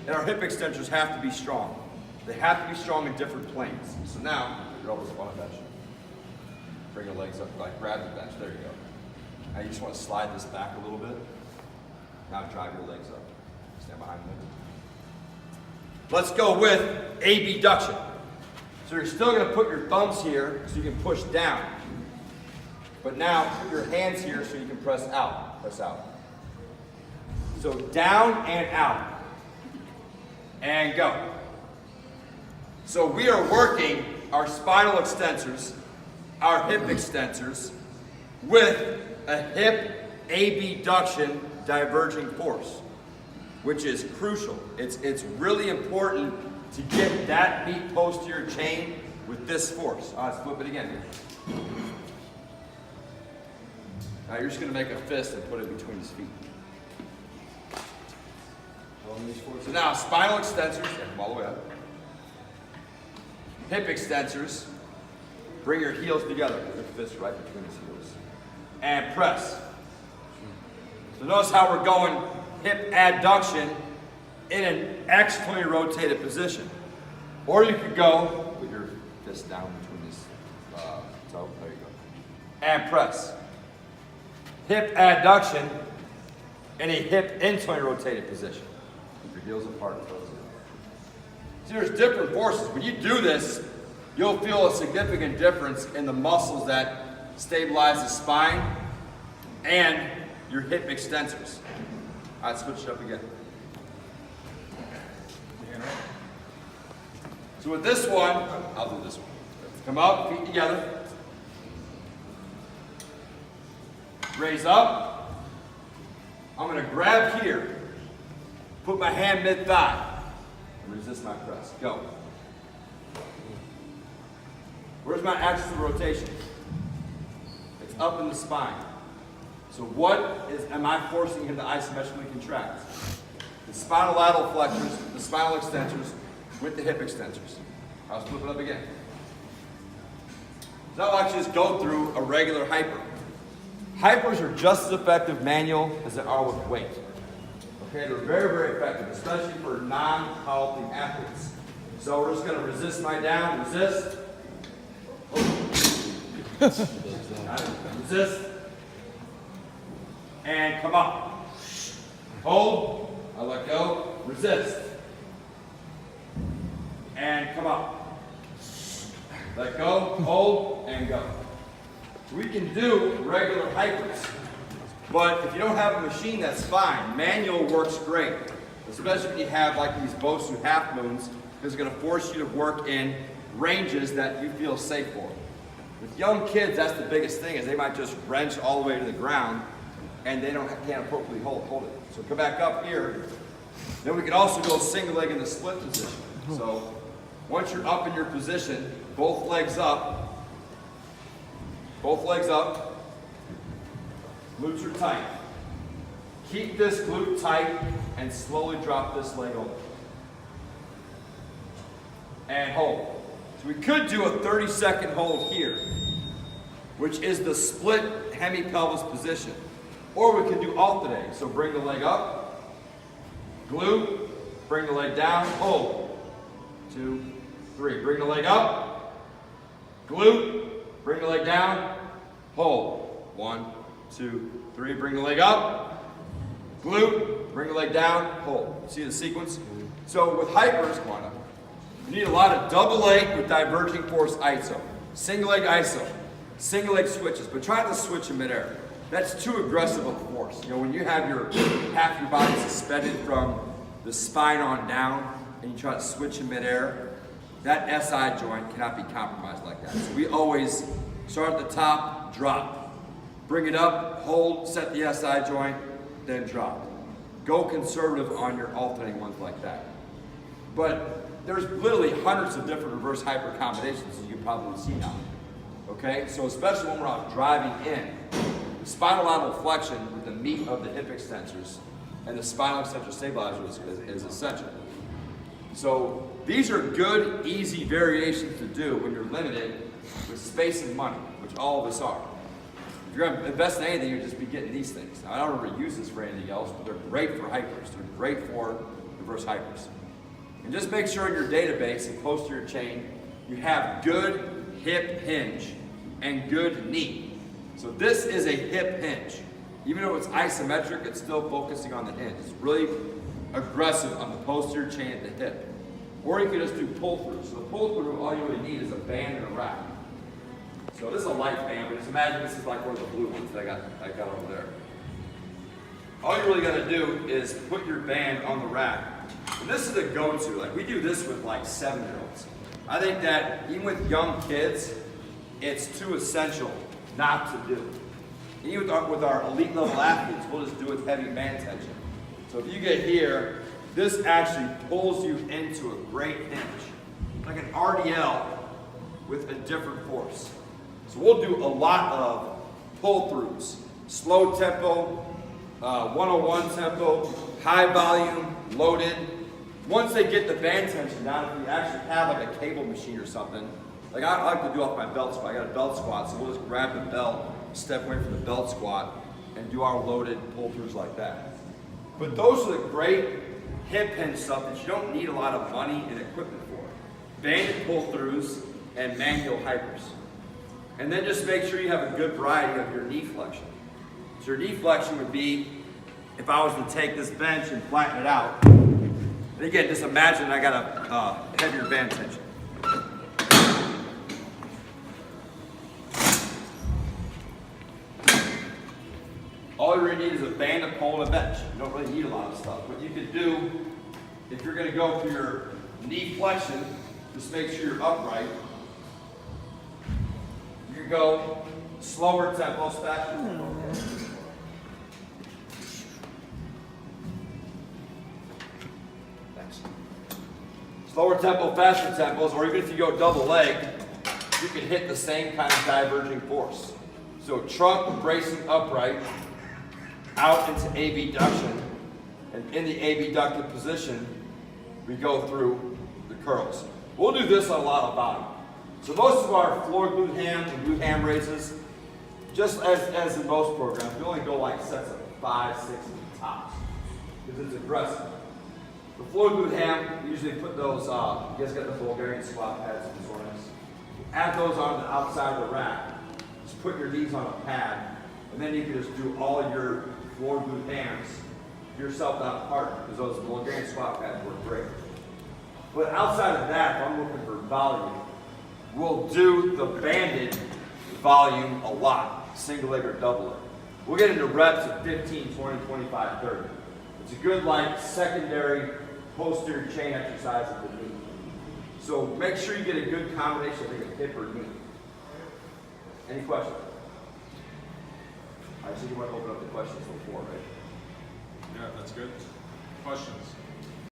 and our hip extensors have to be strong. They have to be strong in different planes. So now, you're always on a bench. Bring your legs up, like grab the bench, there you go. Now you just want to slide this back a little bit. Now drive your legs up. Stand behind me. Let's go with abduction. So you're still going to put your thumbs here so you can push down. But now put your hands here so you can press out. Press out. So down and out. And go. So we are working our spinal extensors, our hip extensors, with a hip abduction diverging force, which is crucial. It's really important to get that meat posterior chain with this force. Let's flip it again. Now you're just going to make a fist and put it between his feet. So now spinal extensors, come all the way up. Hip extensors, bring your heels together, put your fist right between his heels. And press. So notice how we're going hip adduction in an externally rotated position. Or you could go with your fist down between his toe, there you go. And press. Hip adduction in a hip internally rotated position. Keep your heels apart and toes in. See, there's different forces. When you do this, you'll feel a significant difference in the muscles that stabilize the spine and your hip extensors. All right, switch it up again. So with this one, I'll do this one. Come up, feet together. Raise up. I'm going to grab here. Put my hand mid-thigh. Resist my press. Go. Where's my axis of rotation? It's up in the spine. So am I forcing him to isometrically contract? The spinal lateral flexors, the spinal extensors, with the hip extensors. I'll flip it up again. So I'll actually just go through a regular hyper. Hypers are just as effective manual as they are with weight. Okay, they're very, very effective, especially for non-powerlifting athletes. So we're just going to resist my down, resist. Resist. And come up. Hold. I let go. Resist. And come up. Let go. Hold. And go. We can do regular hypers. But if you don't have a machine, that's fine. Manual works great. Especially if you have like these Bosu half moons, because it's going to force you to work in ranges that you feel safe for. With young kids, that's the biggest thing, is they might just wrench all the way to the ground and they can't appropriately hold it. So come back up here. Then we can also go single leg in the split position. So once you're up in your position, both legs up, glutes are tight. Keep this glute tight and slowly drop this leg over. And hold. So we could do a 30-second hold here, which is the split hemipelvis position. Or we could do alternate. So bring the leg up, glute, bring the leg down, hold. 2, 3. Bring the leg up, glute, bring the leg down, hold. 1, 2, 3. Bring the leg up, glute, bring the leg down, hold. See the sequence? So with hypers, come on up. You need a lot of double leg with diverging force iso. Single leg iso. Single leg switches, but try to switch in midair. That's too aggressive of a force. You know, when you have half your body suspended from the spine on down and you try to switch in midair, that SI joint cannot be compromised like that. So we always start at the top, drop. Bring it up, hold, set the SI joint, then drop. Go conservative on your alternating ones like that. But there's literally hundreds of different reverse hyper combinations as you probably see now. Okay, so especially when we're out driving in, the spinal lateral flexion with the meat of the hip extensors and the spinal extensor stabilizer is essential. So these are good, easy variations to do when you're limited with space and money, which all of us are. If you're going to invest in anything, you'll just be getting these things. Now, I don't ever use this for anything else, but they're great for hypers. They're great for reverse hypers. And just make sure in your database and posterior chain, you have good hip hinge and good knee. So this is a hip hinge. Even though it's isometric, it's still focusing on the hinge. It's really aggressive on the posterior chain at the hip. Or you can just do pull through. So the pull through, all you really need is a band and a rack. So this is a light band, but just imagine this is like one of the blue ones that I got over there. All you really gotta do is put your band on the rack. And this is a go-to. Like we do this with like 7-year-olds. I think that even with young kids, it's too essential not to do. And even with our elite level athletes, we'll just do it with heavy band tension. So if you get here, this actually pulls you into a great hinge. Like an RDL with a different force. So we'll do a lot of pull-throughs. Slow tempo, 101 tempo, high volume, loaded. Once they get the band tension down, if you actually have like a cable machine or something, like I like to do off my belt squat. I got a belt squat, so we'll just grab the belt, step away from the belt squat, and do our loaded pull-throughs like that. But those are the great hip hinge stuff that you don't need a lot of money and equipment for. Banded pull-throughs and manual hypers. And then just make sure you have a good variety of your knee flexion. So your knee flexion would be, if I was to take this bench and flatten it out, and again, just imagine I got a heavier band tension. All you really need is a band, a pole, and a bench. You don't really need a lot of stuff. What you could do, if you're gonna go for your knee flexion, just make sure you're upright. You can go slower tempo, faster tempo. Thanks. Slower tempo, faster tempos, or even if you go double leg, you can hit the same kind of diverging force. So trunk bracing upright, out into abduction, and in the abducted position, we go through the curls. We'll do this on a lot of volume. So most of our floor glute ham and glute ham raises, just as in most programs, we only go like sets of 5, 6 tops, because it's aggressive. The floor glute ham, we usually put those, you guys got the Bulgarian squat pads and soreness. Add those on the outside of the rack. Just put your knees on a pad, and then you can just do all of your floor glute hams yourself out apart, because those Bulgarian squat pads work great. But outside of that, if I'm looking for volume, we'll do the banded volume a lot, single leg or double leg. We'll get into reps of 15, 20, 25, 30. It's a good like secondary posterior chain exercise of the knee. So make sure you get a good combination of a hip or knee. Any questions? I see you want to open up the questions before, right? Yeah, that's good. Questions?